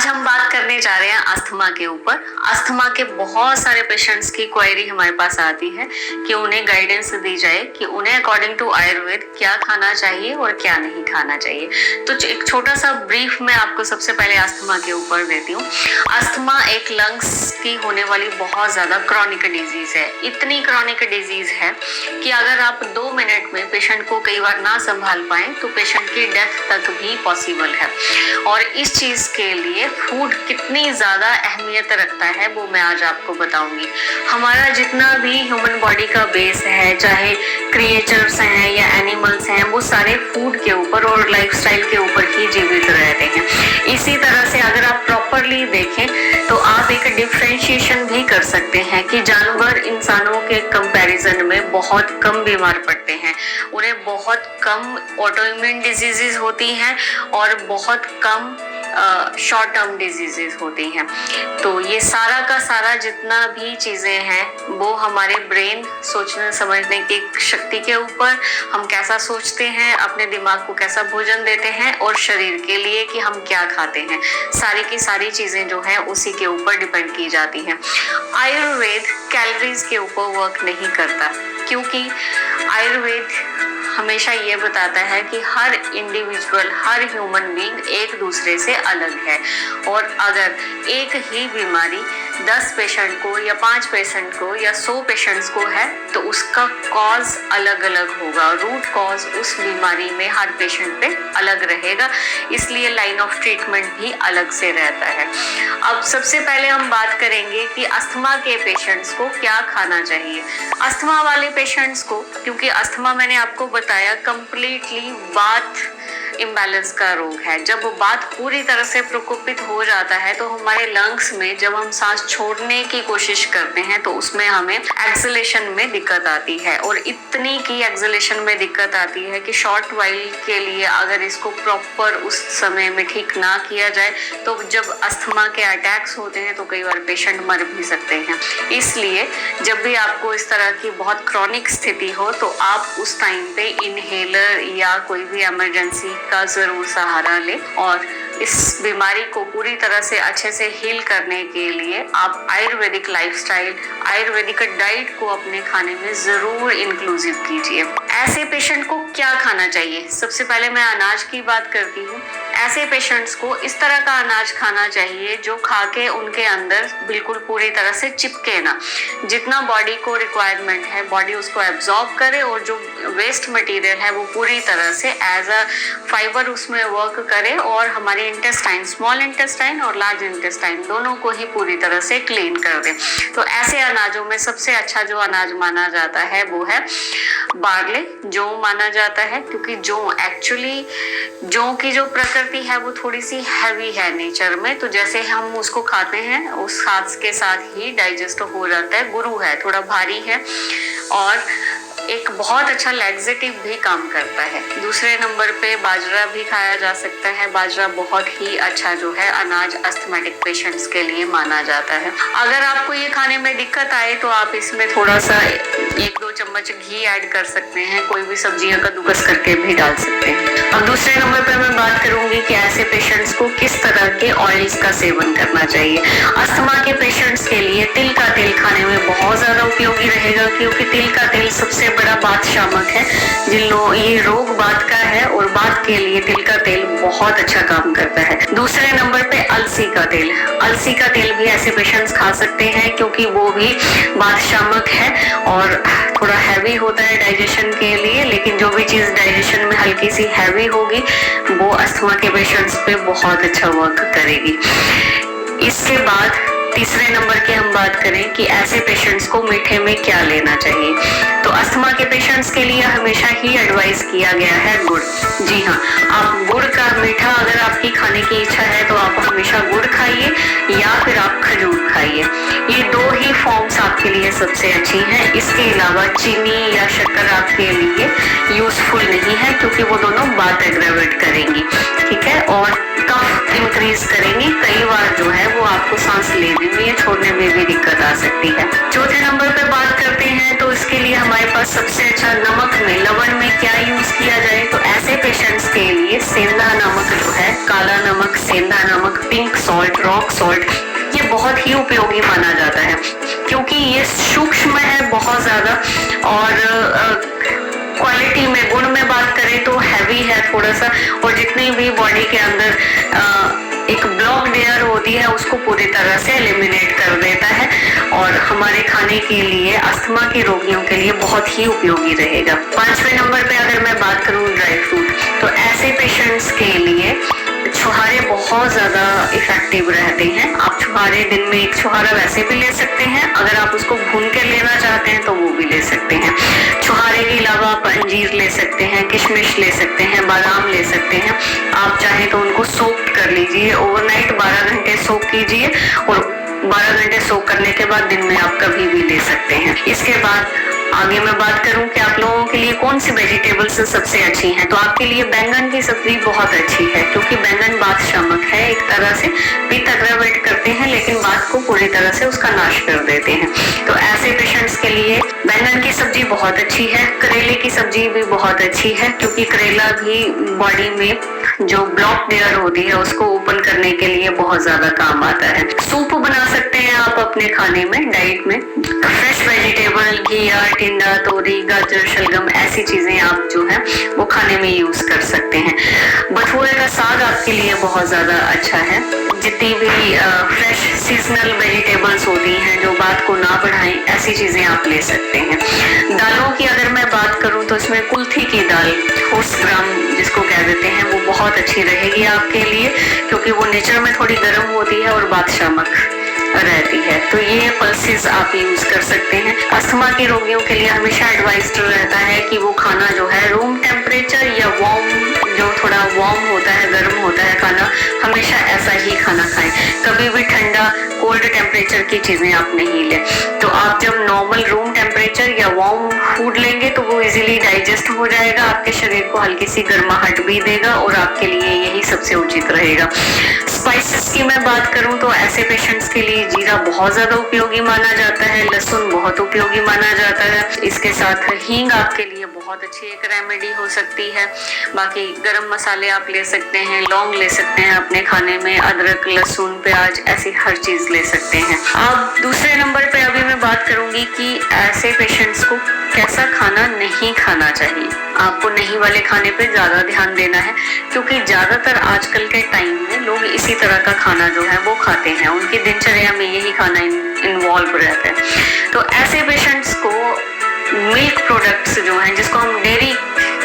हम बात करने जा रहे हैं अस्थमा के ऊपर। अस्थमा के बहुत सारे पेशेंट्स की क्वेरी हमारे पास आती है कि उन्हें गाइडेंस दी जाए कि उन्हें अकॉर्डिंग टू आयुर्वेद क्या खाना चाहिए और क्या नहीं खाना चाहिए। तो एक छोटा सा ब्रीफ मैं आपको सबसे पहले अस्थमा के ऊपर देती हूँ। अस्थमा एक लंग्स की होने वाली बहुत ज्यादा क्रॉनिक डिजीज है। इतनी क्रॉनिक डिजीज है कि अगर आप 2 मिनट में पेशेंट को कई बार ना संभाल पाए तो पेशेंट की डेथ तक भी पॉसिबल है। और इस चीज के लिए फूड कितनी ज्यादा अहमियत रखता है वो मैं आज आपको बताऊंगी। हमारा जितना भी ह्यूमन बॉडी का बेस है, चाहे क्रिएचर्स हैं या एनिमल्स हैं, वो सारे फूड के ऊपर और लाइफस्टाइल के ऊपर ही जीवित रहते हैं। इसी तरह से अगर आप प्रॉपरली देखें तो आप एक डिफरेंशिएशन भी कर सकते हैं कि जानवर इंसानों के कंपैरिजन में बहुत कम बीमार पड़ते हैं, उन्हें बहुत कम ऑटोइम्यून डिजीजेस होती हैं और बहुत कम शॉर्ट टर्म डिजीजेस होती हैं। तो ये सारा का सारा जितना भी चीजें हैं वो हमारे ब्रेन सोचने समझने की शक्ति के ऊपर, हम कैसा सोचते हैं, अपने दिमाग को कैसा भोजन देते हैं और शरीर के लिए कि हम क्या खाते हैं, सारी की सारी चीजें जो हैं उसी के ऊपर डिपेंड की जाती हैं। आयुर्वेद कैलोरीज के ऊपर वर्क नहीं करता, क्योंकि आयुर्वेद हमेशा ये बताता है कि हर इंडिविजुअल, हर ह्यूमन बीइंग एक दूसरे से अलग है। और अगर एक ही बीमारी 10 पेशेंट को या 5 पेशेंट को या 100 पेशेंट्स को है तो उसका कॉज अलग अलग होगा, रूट कॉज उस बीमारी में हर पेशेंट पे अलग रहेगा, इसलिए लाइन ऑफ ट्रीटमेंट भी अलग से रहता है। अब सबसे पहले हम बात करेंगे कि अस्थमा के पेशेंट्स को क्या खाना चाहिए। अस्थमा वाले पेशेंट्स को, क्योंकि अस्थमा मैंने आपको बताया कंप्लीटली बात इम्बैलेंस का रोग है। जब वो बात पूरी तरह से प्रकोपित हो जाता है तो हमारे लंग्स में जब हम सांस छोड़ने की कोशिश करते हैं तो उसमें हमें एक्सलेशन में दिक्कत आती है, और इतनी की एक्सलेशन में दिक्कत आती है कि शॉर्ट वाइल के लिए अगर इसको प्रॉपर उस समय में ठीक ना किया जाए तो जब अस्थमा के अटैक्स होते हैं तो कई बार पेशेंट मर भी सकते हैं। इसलिए जब भी आपको इस तरह की बहुत क्रॉनिक स्थिति हो तो आप उस टाइम पे इनहेलर या कोई भी इमरजेंसी का जरूर सहारा लें, और इस बीमारी को पूरी तरह से अच्छे से हील करने के लिए आप आयुर्वेदिक लाइफस्टाइल, आयुर्वेदिक डाइट को अपने खाने में जरूर इंक्लूसिव कीजिए। ऐसे पेशेंट को क्या खाना चाहिए? सबसे पहले मैं अनाज की बात करती हूँ। ऐसे पेशेंट्स को इस तरह का अनाज खाना चाहिए जो खा के उनके अंदर बिल्कुल पूरी तरह से चिपके ना। जितना बॉडी को रिक्वायरमेंट है बॉडी उसको एब्जॉर्ब करे, और जो वेस्ट मटेरियल है वो पूरी तरह से एज अ फाइबर उसमें वर्क करे और हमारे इंटेस्टाइन, स्मॉल इंटेस्टाइन और लार्ज इंटेस्टाइन दोनों को ही पूरी तरह से क्लीन कर दे। तो ऐसे अनाजों में सबसे अच्छा जो अनाज माना जाता है वो है बार्ले, जौ माना जाता है, क्योंकि जौ एक्चुअली जौ की जो प्रकृति है वो थोड़ी सी हैवी है नेचर में, तो जैसे हम उसको खाते हैं उस साथ के साथ ही डाइजेस्ट हो जाता है। गुरु है, थोड़ा भारी है और एक बहुत अच्छा लैक्सेटिव भी काम करता है। दूसरे नंबर पे बाजरा भी खाया जा सकता है। बाजरा बहुत ही अच्छा जो है अनाज अस्थमैटिक पेशेंट्स के लिए माना जाता है। अगर आपको ये खाने में दिक्कत आए तो आप इसमें थोड़ा सा 1-2 चम्मच घी ऐड कर सकते हैं, कोई भी सब्जियां कद्दूकस करके भी डाल सकते हैं। अब दूसरे नंबर पे मैं बात करूंगी कि ऐसे पेशेंट्स को किस तरह के ऑयल्स का सेवन करना चाहिए। अस्थमा के पेशेंट्स के लिए तिल का तेल खाने में बहुत ज्यादा उपयोगी रहेगा, क्योंकि तिल का तेल सबसे बड़ा बात शामक है। ये रोग बात का है और बात के लिए तिल का तेल बहुत अच्छा काम करता है। दूसरे नंबर पे अलसी का तेल। अलसी का तेल भी ऐसे पेशेंट्स खा सकते हैं क्योंकि वो भी बात शामक है और थोड़ा हैवी होता है डाइजेशन के लिए, लेकिन जो भी चीज डाइजेशन में हल्की सी हैवी होगी वो अस्थमा के पेशेंट्स पे बहुत अच्छा वर्क करेगी। इसके बाद तीसरे नंबर की हम बात करें कि ऐसे पेशेंट्स को मीठे में क्या लेना चाहिए, तो अस्थमा के पेशेंट्स के लिए हमेशा ही एडवाइस किया गया है गुड़। जी हाँ, आप गुड़ का मीठा अगर आपकी खाने की इच्छा है तो आप हमेशा गुड़ खाइए या फिर आप खजूर खाइए। ये 2 ही फॉर्म्स आपके लिए सबसे अच्छी हैं। इसके अलावा चीनी या शक्कर आपके लिए यूजफुल नहीं है, क्योंकि वो दोनों बात एग्रेवेट करेंगी, ठीक है, और कफ इंक्रीज करेंगी। कई बार जो है वो आपको सांस लेने में या छोड़ने में भी दिक्कत आ सकती है। चौथे नंबर पे बात करते हैं तो इसके लिए हमारे पास सबसे अच्छा नमक में, लवण में क्या यूज किया जाए, तो ऐसे पेशेंट्स के लिए सेंधा नमक जो है, काला नमक, सेंधा नमक, पिंक सॉल्ट रॉक सॉल्ट, ये बहुत ही उपयोगी माना जाता है क्योंकि ये सूक्ष्म है बहुत ज्यादा, और क्वालिटी में, गुण में बात करें तो हैवी है थोड़ा सा, और जितनी भी बॉडी के अंदर एक ब्लॉक्ड एयर होती है उसको पूरी तरह से एलिमिनेट कर देता है, और हमारे खाने के लिए, अस्थमा के रोगियों के लिए बहुत ही उपयोगी रहेगा। 5वें नंबर पे अगर मैं बात करूं ड्राई फ्रूट, तो ऐसे पेशेंट्स के लिए छुहारे बहुत ज्यादा इफेक्टिव रहते हैं। आप छुहारे दिन में एक छुहारा वैसे भी ले सकते हैं, अगर आप उसको भून के लेना चाहते हैं तो वो भी ले सकते हैं। छुहारे के अलावा आप अंजीर ले सकते हैं, किशमिश ले सकते हैं, बादाम ले सकते हैं। आप चाहे तो उनको सोक कर लीजिए ओवरनाइट, 12 घंटे सोक कीजिए, और 12 घंटे सोक करने के बाद दिन में आप कभी भी ले सकते हैं। इसके बाद आगे मैं बात करूं कि आप लोगों के लिए कौन सी वेजिटेबल्स सबसे अच्छी हैं, तो आपके लिए बैंगन की सब्जी बहुत अच्छी है, क्योंकि बैंगन बात शामक है, एक तरह से पित्त अग्रवेट करते हैं लेकिन बात को पूरी तरह से उसका नाश कर देते हैं। तो ऐसे पेशेंट्स के लिए बैंगन की सब्जी बहुत अच्छी है। करेले की सब्जी भी बहुत अच्छी है, क्योंकि करेला भी बॉडी में जो ब्लॉक एयर होती है उसको ओपन करने के लिए बहुत ज्यादा काम आता है। सूप बना सकते हैं आप अपने खाने में, डाइट में। फ्रेश वेजिटेबल, घिया, टिंडा, तोरी, गाजर, शलगम, ऐसी चीजें आप जो है वो खाने में यूज कर सकते हैं। बथुए का साग आपके लिए बहुत ज्यादा अच्छा है। जितनी भी फ्रेश सीजनल वेजिटेबल्स होती हैं जो बात को ना बढ़ाएं, ऐसी चीजें आप ले सकते हैं। दालों की अगर मैं बात करूं तो इसमें कुल्थी की दाल, होस्ट ग्राम जिसको कह देते हैं, वो बहुत अच्छी रहेगी आपके लिए, क्योंकि वो नेचर में थोड़ी गर्म होती है और बात शामक रहती है। तो ये पल्सेस आप यूज कर सकते हैं। अस्थमा के रोगियों के लिए हमेशा एडवाइज्ड रहता है कि वो खाना जो है रूम टेम्परेचर या वार्म, जो थोड़ा वार्म होता है, गर्म होता है खाना, हमेशा ऐसा ही खाना खाएं। कभी भी ठंडा कोल्ड टेम्परेचर की चीजें आप नहीं लें। तो आप जब नॉर्मल रूम टेम्परेचर या वार्म फूड लेंगे तो वो इजीली डाइजेस्ट हो जाएगा, आपके शरीर को हल्की सी गर्माहट भी देगा, और आपके लिए यही सबसे उचित रहेगा। स्पाइसेस की मैं बात करूं तो ऐसे पेशेंट्स के लिए जीरा बहुत ज्यादा उपयोगी माना जाता है, लहसुन बहुत उपयोगी माना जाता है। इसके साथ हींग आपके लिए बहुत अच्छी एक रेमेडी हो सकती है। बाकी गरम मसाले आप ले सकते हैं, लौंग ले सकते हैं अपने खाने में, अदरक, लहसुन, प्याज, ऐसी हर चीज ले सकते हैं। अब दूसरे नंबर पे अभी मैं बात करूंगी कि ऐसे पेशेंट्स को कैसा खाना नहीं खाना चाहिए। आपको नहीं वाले खाने पे ज्यादा ध्यान देना है, क्योंकि ज्यादातर आजकल के टाइम में लोग इसी तरह का खाना जो है वो खाते हैं, उनकी दिनचर्या में यही खाना इन्वॉल्व रहता है। तो ऐसे पेशेंट्स को मिल्क प्रोडक्ट्स जो हैं, जिसको हम डेयरी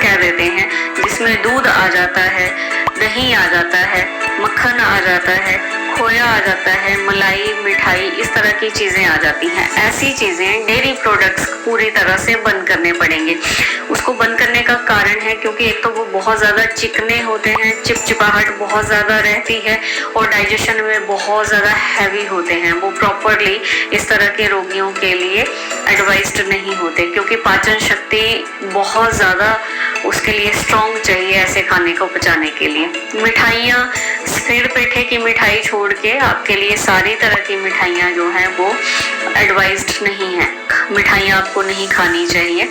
कह देते हैं, जिसमें दूध आ जाता है, दही आ जाता है, मक्खन आ जाता है, खोया आ जाता है, मलाई, मिठाई, इस तरह की चीजें आ जाती हैं। ऐसी चीजें, डेयरी प्रोडक्ट्स पूरी तरह से बंद करने पड़ेंगे। उसको बंद करने का कारण है क्योंकि एक तो वो बहुत ज्यादा चिकने होते हैं, चिपचिपाहट बहुत ज्यादा रहती है, और डाइजेशन में बहुत ज्यादा हैवी होते हैं। वो प्रॉपरली इस तरह के रोगियों के लिए एडवाइज्ड नहीं होते, क्योंकि पाचन शक्ति बहुत ज्यादा उसके लिए स्ट्रॉन्ग चाहिए ऐसे खाने को पचाने के लिए। मिठाइयाँ, सिर पेठे की मिठाई छोड़ के आपके लिए सारी तरह की मिठाइयाँ जो हैं वो एडवाइज्ड नहीं है। मिठाइयाँ आपको नहीं खानी चाहिए।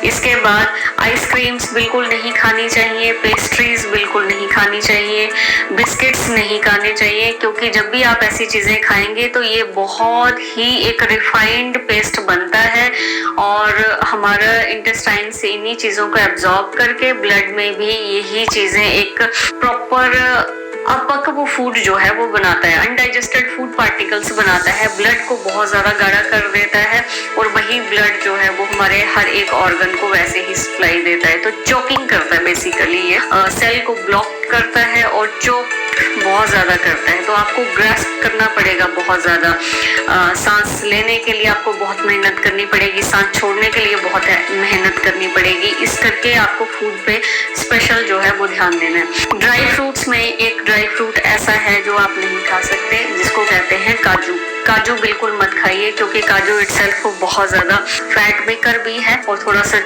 इसके बाद आइसक्रीम्स बिल्कुल नहीं खानी चाहिए, पेस्ट्रीज बिल्कुल नहीं खानी चाहिए, बिस्किट्स नहीं खाने चाहिए, क्योंकि जब भी आप ऐसी चीजें खाएंगे तो ये बहुत ही एक रिफाइंड पेस्ट बनता है, और हमारा इंटेस्टाइन से इन्हीं चीजों को एब्जॉर्ब करके ब्लड में भी यही चीजें एक प्रॉपर अपक्व फूड जो है वो बनाता है, अनडाइजेस्टेड फूड पार्टिकल्स बनाता है, ब्लड को बहुत ज्यादा गाढ़ा कर देता है, और वही ब्लड जो है वो हमारे हर एक ऑर्गन को वैसे ही सप्लाई देता है। तो चोकिंग करता है बेसिकली, ये सेल को ब्लॉक करता है और चोक बहुत ज्यादा करता है। तो आपको ग्रास्प करना पड़ेगा बहुत ज्यादा, सांस लेने के लिए आपको बहुत मेहनत करनी पड़ेगी, सांस छोड़ने के लिए बहुत मेहनत करनी पड़ेगी। इस करके आपको फूड पे स्पेशल जो है वो ध्यान देना है। ड्राई फ्रूट्स में एक ड्राई फ्रूट ऐसा है जो आप नहीं खा सकते, जिसको कहते हैं काजू। काजू बिल्कुल मत खाइए, क्योंकि काजू इटसेल्फ बहुत ज्यादा फैट मेकर भी है और थोड़ा सा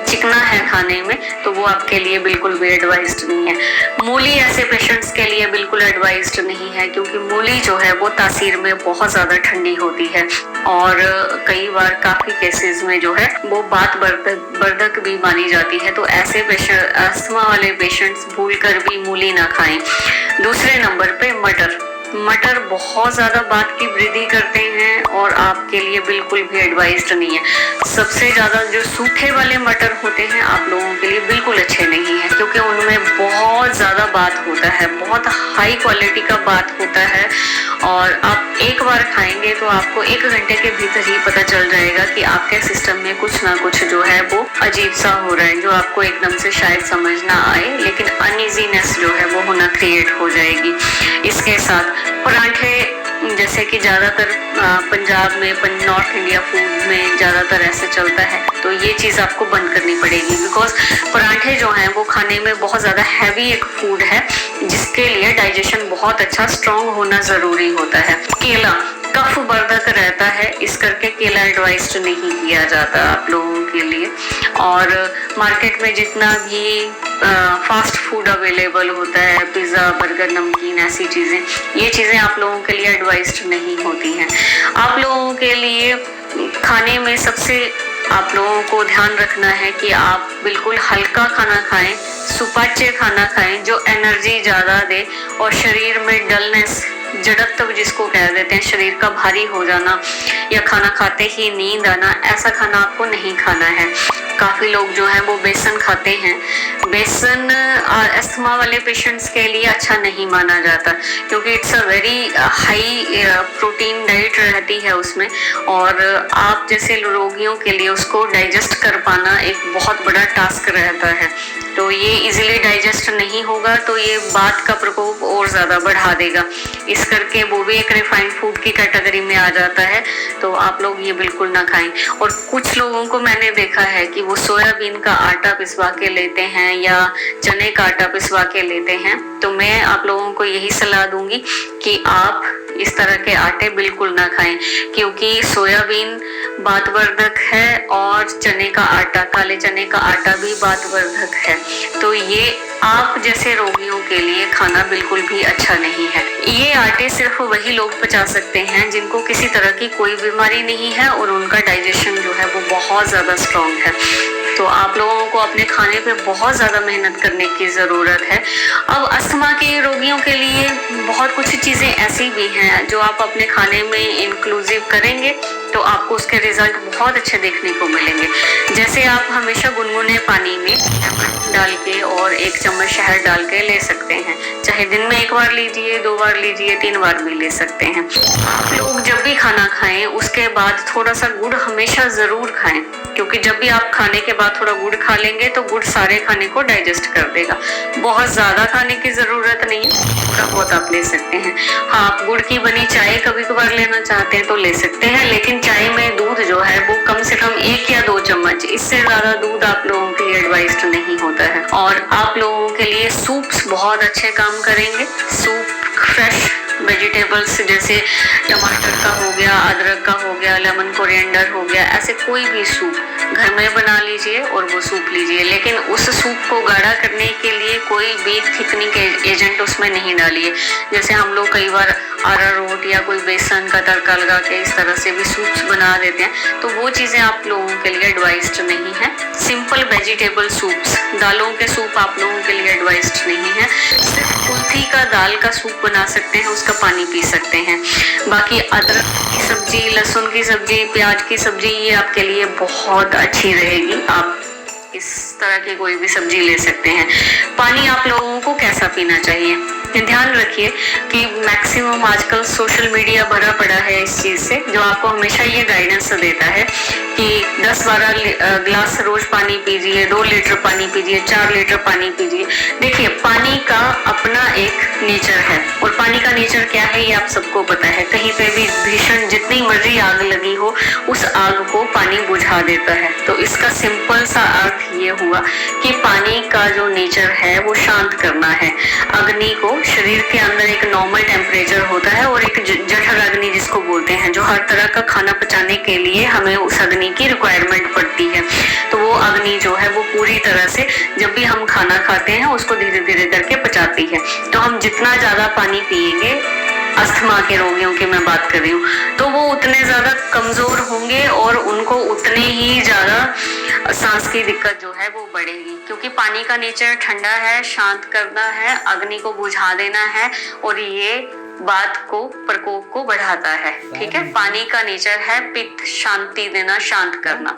चिकना है खाने में, तो वो आपके लिए बिल्कुल भी एडवाइज्ड नहीं है। मूली ऐसे पेशेंट्स के लिए बिल्कुल एडवाइज्ड नहीं है, क्योंकि मूली जो है वो तासीर में बहुत ज्यादा ठंडी होती है, और कई बार काफी केसेस में जो है वो बात बर्धक भी मानी जाती है। तो ऐसे पेशेंट, अस्थमा वाले पेशेंट्स भूल कर भी मूली ना खाएं। दूसरे नंबर पे मटर। मटर बहुत ज़्यादा बात की वृद्धि करते हैं और आपके लिए बिल्कुल भी एडवाइज्ड नहीं है। सबसे ज़्यादा जो सूखे वाले मटर होते हैं आप लोगों के लिए बिल्कुल अच्छे नहीं है, क्योंकि उनमें बहुत ज़्यादा बात होता है, बहुत हाई क्वालिटी का बात होता है। और आप एक बार खाएंगे तो आपको 1 घंटे के भीतर ही पता चल जाएगा कि आपके सिस्टम में कुछ ना कुछ जो है वो अजीब सा हो रहा है, जो आपको एकदम से शायद समझ ना आए, लेकिन अनइजीनेस जो है वो होना क्रिएट हो जाएगी। इसके साथ पराठे, जैसे कि ज़्यादातर पंजाब में, नॉर्थ इंडिया फूड में ज़्यादातर ऐसे चलता है, तो ये चीज़ आपको बंद करनी पड़ेगी। बिकॉज पराठे जो हैं वो खाने में बहुत ज़्यादा हैवी एक फूड है, जिसके लिए डाइजेशन बहुत अच्छा स्ट्रॉन्ग होना ज़रूरी होता है। केला कफ वर्धक रहता है, इस करके केला एडवाइज्ड नहीं किया जाता आप लोगों के लिए। और मार्केट में जितना भी फास्ट फूड अवेलेबल होता है, पिज़्ज़ा, बर्गर, नमकीन, ऐसी चीज़ें, ये चीज़ें आप लोगों के लिए एडवाइज्ड नहीं होती हैं। आप लोगों के लिए खाने में सबसे आप लोगों को ध्यान रखना है कि आप बिल्कुल हल्का खाना खाएं, सुपाच्य खाना खाएं, जो एनर्जी ज़्यादा दे और शरीर में डलनेस, जड़त्व जिसको कह देते हैं, शरीर का भारी हो जाना या खाना खाते ही नींद आना, ऐसा खाना आपको नहीं खाना है। काफ़ी लोग जो हैं वो बेसन खाते हैं। बेसन अस्थमा वाले पेशेंट्स के लिए अच्छा नहीं माना जाता, क्योंकि it's a very high protein diet रहती है उसमें, और आप जैसे रोगियों के लिए उसको डाइजेस्ट कर पाना एक बहुत बड़ा टास्क रहता है। तो ये इजीली डाइजेस्ट नहीं होगा तो ये बात का प्रकोप और ज़्यादा बढ़ा देगा, इस करके वो भी एक रिफाइंड फूड की कैटेगरी में आ जाता है। तो आप लोग ये बिल्कुल ना खाएं। और कुछ लोगों को मैंने देखा है कि वो सोयाबीन का आटा पिसवा के लेते हैं या चने का आटा पिसवा के लेते हैं, तो मैं आप लोगों को यही सलाह दूंगी कि आप इस तरह के आटे बिल्कुल ना खाएं, क्योंकि सोयाबीन वातवर्धक है और चने का आटा, काले चने का आटा भी वातवर्धक है। तो ये आप जैसे रोगियों के लिए खाना बिल्कुल भी अच्छा नहीं है। ये आटे सिर्फ वही लोग पचा सकते हैं जिनको किसी तरह की कोई बीमारी नहीं है और उनका डाइजेशन जो है वो बहुत ज़्यादा स्ट्रॉन्ग है। तो आप लोगों को अपने खाने पे बहुत ज़्यादा मेहनत करने की ज़रूरत है। अब अस्थमा के रोगियों के लिए बहुत कुछ चीज़ें ऐसी भी हैं जो आप अपने खाने में इंक्लूसिव करेंगे तो आपको उसके रिजल्ट बहुत अच्छे देखने को मिलेंगे। जैसे आप हमेशा गुनगुने पानी में डाल के और 1 चम्मच शहद डाल के ले सकते हैं, चाहे दिन में 1 बार लीजिए, 2 बार लीजिए, 3 बार भी ले सकते हैं। आप लोग जब भी खाना खाएं उसके बाद थोड़ा सा गुड़ हमेशा ज़रूर खाएं, क्योंकि जब भी आप खाने के बाद थोड़ा गुड़ खा लेंगे तो गुड़ सारे खाने को डाइजेस्ट कर देगा। बहुत ज़्यादा खाने की ज़रूरत नहीं है, थोड़ा बहुत आप ले सकते हैं। हाँ, आप गुड़ की बनी चाय कभी कभार लेना चाहते हैं तो ले सकते हैं, लेकिन चाय में दूध जो है वो कम से कम 1 या 2 चम्मच, इससे ज़्यादा दूध आप लोगों के लिए एडवाइज्ड नहीं होता है। और आप लोगों के लिए सूप्स बहुत अच्छे काम करेंगे। सूप फ्रेश वेजिटेबल्स जैसे टमाटर का हो गया, अदरक का हो गया, लेमन कोरिएंडर हो गया, ऐसे कोई भी सूप घर में बना लीजिए और वो सूप लीजिए, लेकिन उस सूप को गाढ़ा करने के लिए कोई भी थिकनिंग एजेंट उसमें नहीं डालिए। जैसे हम लोग कई बार अरारोट या कोई बेसन का तड़का लगा के इस तरह से भी सूप्स बना देते हैं, तो वो चीज़ें आप लोगों के लिए एडवाइज्ड नहीं है। सिंपल वेजिटेबल सूप्स, दालों के सूप आप लोगों के लिए एडवाइज्ड नहीं है। सिर्फ कुल्थी का दाल का सूप बना सकते हैं, उसका पानी पी सकते हैं। बाकी अदरक की सब्जी, लहसुन की सब्जी, प्याज की सब्जी, ये आपके लिए बहुत अच्छी रहेगी। आप इस तरह की कोई भी सब्जी ले सकते हैं। पानी आप लोगों को कैसा पीना चाहिए, ध्यान रखिए कि मैक्सिमम आजकल सोशल मीडिया भरा पड़ा है इस चीज़ से, जो आपको हमेशा ये गाइडेंस देता है कि 10-12 ग्लास रोज पानी पीजिए, 2 लीटर पानी पीजिए, 4 लीटर पानी पीजिए। देखिए, पानी का अपना एक नेचर है, और पानी का नेचर क्या है ये आप सबको पता है। कहीं पे भी भीषण जितनी मर्जी आग लगी हो, उस आग को पानी बुझा देता है। तो इसका सिंपल सा अर्थ ये हुआ कि पानी का जो नेचर है वो शांत करना है। अग्नि को, शरीर के अंदर एक नॉर्मल टेम्परेचर होता है और एक जठर अग्नि जिसको बोलते हैं, जो हर तरह का खाना पचाने के लिए हमें उस अग्नि की रिक्वायरमेंट पड़ती है। तो वो अग्नि जो है वो पूरी तरह से जब भी हम खाना खाते हैं उसको धीरे धीरे करके पचाती है। तो हम जितना ज़्यादा पानी पिएंगे, अस्थमा के रोगियों की मैं बात कर रही हूँ, तो वो उतने ज़्यादा कमज़ोर होंगे और उनको उतने ही ज़्यादा सांस की दिक्कत जो है वो बढ़ेगी, क्योंकि पानी का नेचर ठंडा है, शांत करना है, अग्नि को बुझा देना है, और ये बात को प्रकोप को बढ़ाता है। ठीक है, पानी का नेचर है पित्त, शांति देना, शांत करना।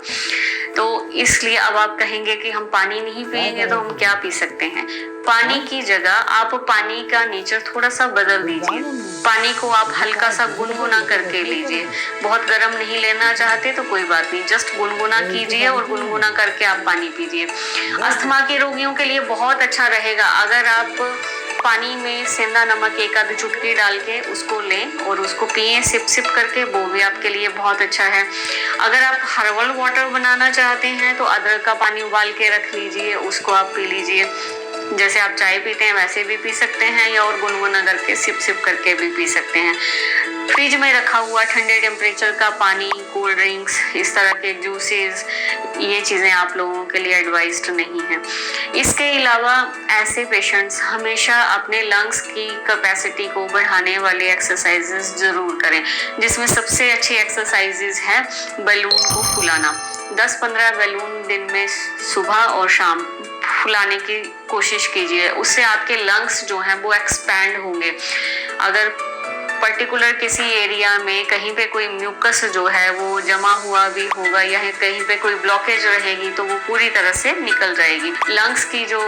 तो इसलिए अब आप कहेंगे कि हम पानी नहीं पिएंगे तो हम क्या पी सकते हैं? पानी की जगह आप पानी का नेचर थोड़ा सा बदल दीजिए। पानी को आप हल्का सा गुनगुना करके लीजिए। बहुत गर्म नहीं लेना चाहते तो कोई बात नहीं, जस्ट गुनगुना कीजिए और गुनगुना करके आप पानी पीजिए। अस्थमा के रोगियों के लिए बहुत अच्छा रहेगा अगर आप पानी में सेंधा नमक एक आधी चुटकी डाल के उसको लें और उसको पिए सिप सिप करके, वो भी आपके लिए बहुत अच्छा है। अगर आप हर्बल वाटर बनाना चाहते हैं तो अदरक का पानी उबाल के रख लीजिए, उसको आप पी लीजिए। जैसे आप चाय पीते हैं वैसे भी पी सकते हैं, या और गुनगुना करके सिप सिप करके भी पी सकते हैं। फ्रिज में रखा हुआ ठंडे टेम्परेचर का पानी, कोल्ड ड्रिंक्स, इस तरह के जूसेस, ये चीज़ें आप लोगों के लिए एडवाइज्ड नहीं है। इसके अलावा ऐसे पेशेंट्स हमेशा अपने लंग्स की कैपेसिटी को बढ़ाने वाले एक्सरसाइजेस जरूर करें, जिसमें सबसे अच्छी एक्सरसाइजेस है बैलून को फुलाना। 10-15 बैलून दिन में सुबह और शाम फुलाने की कोशिश कीजिए, उससे आपके लंग्स जो हैं वो एक्सपैंड होंगे। अगर पर्टिकुलर किसी एरिया में कहीं पे कोई म्यूकस जो है वो जमा हुआ भी होगा या कहीं पे कोई ब्लॉकेज रहेगी तो वो पूरी तरह से निकल जाएगी। लंग्स की जो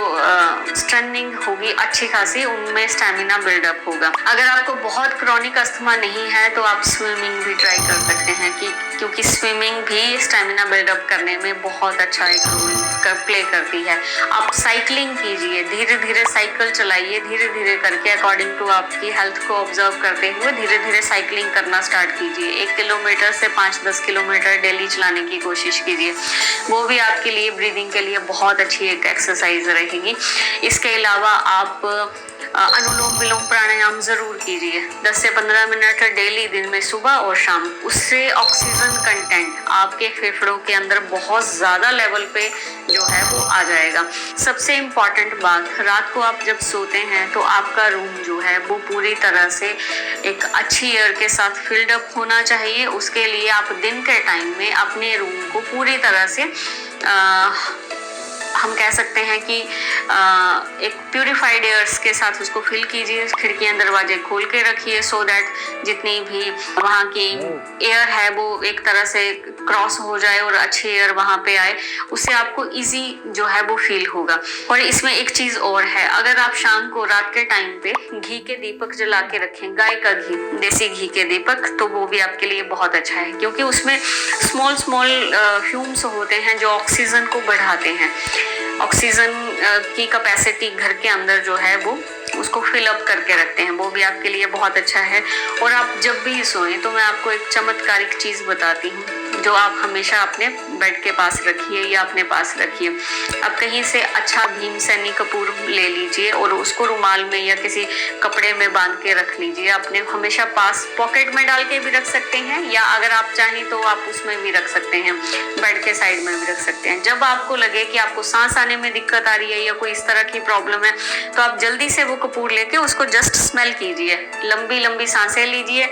स्ट्रेंथनिंग होगी अच्छी खासी, उनमें स्टैमिना बिल्डअप होगा। अगर आपको बहुत क्रॉनिक अस्थमा नहीं है तो आप स्विमिंग भी ट्राई कर सकते हैं, क्योंकि स्विमिंग भी स्टैमिना बिल्डअप करने में बहुत अच्छा एक रोल प्ले करती है। आप साइकिलिंग कीजिए, धीरे धीरे साइकिल चलाइए, धीरे धीरे करके अकॉर्डिंग टू आपकी हेल्थ को ऑब्जर्व करते हुए धीरे धीरे साइकिलिंग करना स्टार्ट कीजिए। 1 किलोमीटर से 5-10 किलोमीटर डेली चलाने की कोशिश कीजिए, वो भी आपके लिए ब्रीदिंग के लिए बहुत अच्छी एक एक्सरसाइज रहेगी। इसके अलावा आप अनुलोम विलोम प्राणायाम जरूर कीजिए, 10 से 15 मिनट डेली, दिन में सुबह और शाम। उससे ऑक्सीजन कंटेंट आपके फेफड़ों के अंदर बहुत ज़्यादा लेवल पे जो है वो आ जाएगा। सबसे इम्पॉर्टेंट बात, रात को आप जब सोते हैं तो आपका रूम जो है वो पूरी तरह से एक अच्छी एयर के साथ फिल्ड अप होना चाहिए। उसके लिए आप दिन के टाइम में अपने रूम को पूरी तरह से हम कह सकते हैं कि एक प्यूरिफाइड एयर्स के साथ उसको फिल कीजिए। खिड़कियां दरवाजे खोल के रखिए, सो दैट जितनी भी वहाँ की एयर है वो एक तरह से क्रॉस हो जाए और अच्छी एयर वहाँ पे आए, उससे आपको इजी जो है वो फील होगा। और इसमें एक चीज़ और है, अगर आप शाम को रात के टाइम पे घी के दीपक जला के रखें, गाय का घी, देसी घी के दीपक, तो वो भी आपके लिए बहुत अच्छा है, क्योंकि उसमें स्मॉल फ्यूम्स होते हैं जो ऑक्सीजन को बढ़ाते हैं। ऑक्सीजन की कैपेसिटी घर के अंदर जो है वो उसको फिल अप करके रखते हैं, वो भी आपके लिए बहुत अच्छा है। और आप जब भी सोएं तो मैं आपको एक चमत्कारिक चीज़ बताती हूँ जो आप हमेशा अपने बेड के पास रखिए या अपने पास रखिए। आप कहीं से अच्छा भीमसेनी कपूर ले लीजिए और उसको रुमाल में या किसी कपड़े में बांध के रख लीजिए, अपने हमेशा पास। पॉकेट में डाल के भी रख सकते हैं, या अगर आप चाहें तो आप उसमें भी रख सकते हैं, बेड के साइड में भी रख सकते हैं। जब आपको लगे कि आपको सांस आने में दिक्कत आ रही है या कोई इस तरह की प्रॉब्लम है तो आप जल्दी से वो कपूर लेके उसको जस्ट स्मेल कीजिए, लंबी लंबी सांसें लीजिए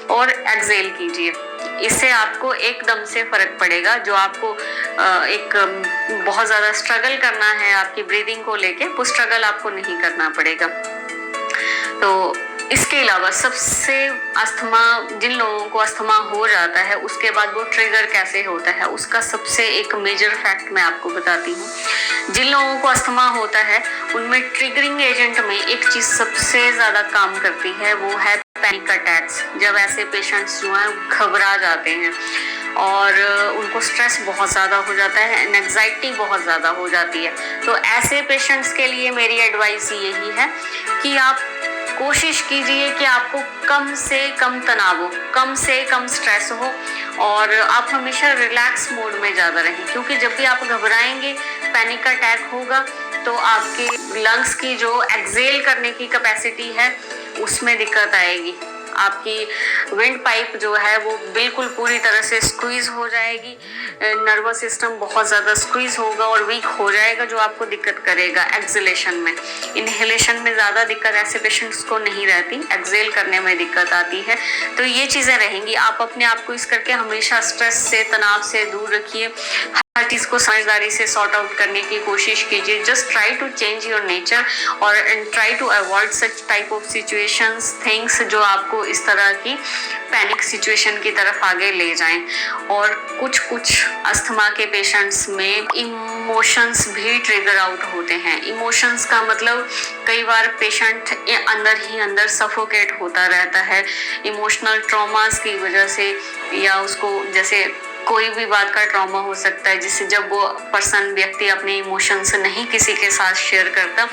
और एक्सहेल कीजिए। इससे आपको एकदम से फर्क पड़ेगा। जो आपको एक बहुत ज़्यादा स्ट्रगल करना है आपकी ब्रीदिंग को लेके, वो स्ट्रगल आपको नहीं करना पड़ेगा। तो इसके अलावा सबसे अस्थमा, जिन लोगों को अस्थमा हो जाता है उसके बाद वो ट्रिगर कैसे होता है, उसका सबसे एक मेजर फैक्ट मैं आपको बताती हूँ। जिन लोगों को अस्थमा होता है उनमें ट्रिगरिंग एजेंट में एक चीज़ सबसे ज़्यादा काम करती है, वो है पैनिक अटैक्स। जब ऐसे पेशेंट्स जो हैं घबरा जाते हैं और उनको स्ट्रेस बहुत ज़्यादा हो जाता है, एंजाइटी बहुत ज़्यादा हो जाती है, तो ऐसे पेशेंट्स के लिए मेरी एडवाइस यही है कि आप कोशिश कीजिए कि आपको कम से कम तनाव हो, कम से कम स्ट्रेस हो और आप हमेशा रिलैक्स मोड में ज़्यादा रहें। क्योंकि जब भी आप घबराएंगे, पैनिक अटैक होगा, तो आपके लंग्स की जो एक्सहेल करने की कैपेसिटी है उसमें दिक्कत आएगी। आपकी विंड पाइप जो है वो बिल्कुल पूरी तरह से स्क्वीज हो जाएगी, नर्वस सिस्टम बहुत ज़्यादा स्क्वीज होगा और वीक हो जाएगा, जो आपको दिक्कत करेगा एक्सहेलेशन में। इनहेलेशन में ज़्यादा दिक्कत ऐसे पेशेंट्स को नहीं रहती, एक्सहेल करने में दिक्कत आती है। तो ये चीज़ें रहेंगी। आप अपने आप को इस करके हमेशा स्ट्रेस से, तनाव से दूर रखिए। हर चीज़ को समझदारी से सॉर्ट आउट करने की कोशिश कीजिए। Just try to change your nature और try to avoid such type of situations, things जो आपको इस तरह की पैनिक सिचुएशन की तरफ आगे ले जाएं। और कुछ अस्थमा के पेशेंट्स में इमोशंस भी ट्रिगर आउट होते हैं। इमोशंस का मतलब कई बार पेशेंट अंदर ही अंदर सफोकेट होता रहता है इमोशनल ट्रॉमास की वजह से, या उसको जैसे कोई भी बात का ट्रॉमा हो सकता है जिससे जब वो पर्सन व्यक्ति अपने इमोशंस नहीं किसी के साथ शेयर करता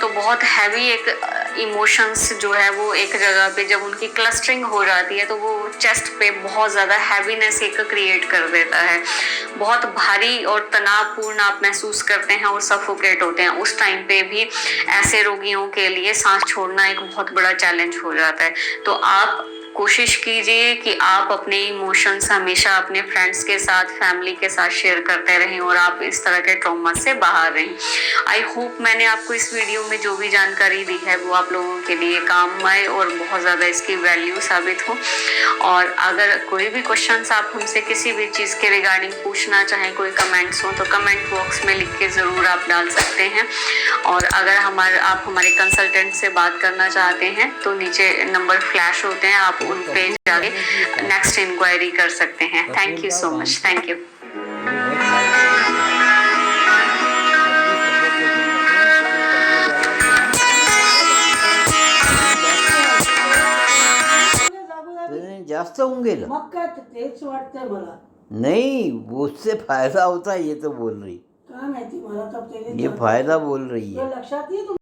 तो बहुत हैवी एक इमोशंस जो है वो एक जगह पे जब उनकी क्लस्टरिंग हो जाती है तो वो चेस्ट पे बहुत ज़्यादा हैवीनेस एक क्रिएट कर देता है। बहुत भारी और तनावपूर्ण आप महसूस करते हैं और सफोकेट होते हैं। उस टाइम पे भी ऐसे रोगियों के लिए सांस छोड़ना एक बहुत बड़ा चैलेंज हो जाता है। तो आप कोशिश कीजिए कि आप अपने इमोशंस हमेशा अपने फ्रेंड्स के साथ, फैमिली के साथ शेयर करते रहें और आप इस तरह के ट्रॉमा से बाहर रहें। आई होप मैंने आपको इस वीडियो में जो भी जानकारी दी है वो आप लोगों के लिए काम आए और बहुत ज़्यादा इसकी वैल्यू साबित हो। और अगर कोई भी क्वेश्चंस आप हमसे किसी भी चीज़ के रिगार्डिंग पूछना चाहें, कोई कमेंट्स हो तो कमेंट बॉक्स में लिख के ज़रूर आप डाल सकते हैं। और अगर आप हमारे कंसल्टेंट से बात करना चाहते हैं तो नीचे नंबर फ्लैश होते हैं, आप उन पे जाके नेक्स्ट इंक्वायरी कर सकते हैं। Thank you so much. Thank you. जास्त होऊन गेलं मग काय तेच वाटतंय मला। नहीं, उससे फायदा होता है ये तो बोल रही, काय माहिती मला तर ते ये फायदा बोल रही है। लक्षात येत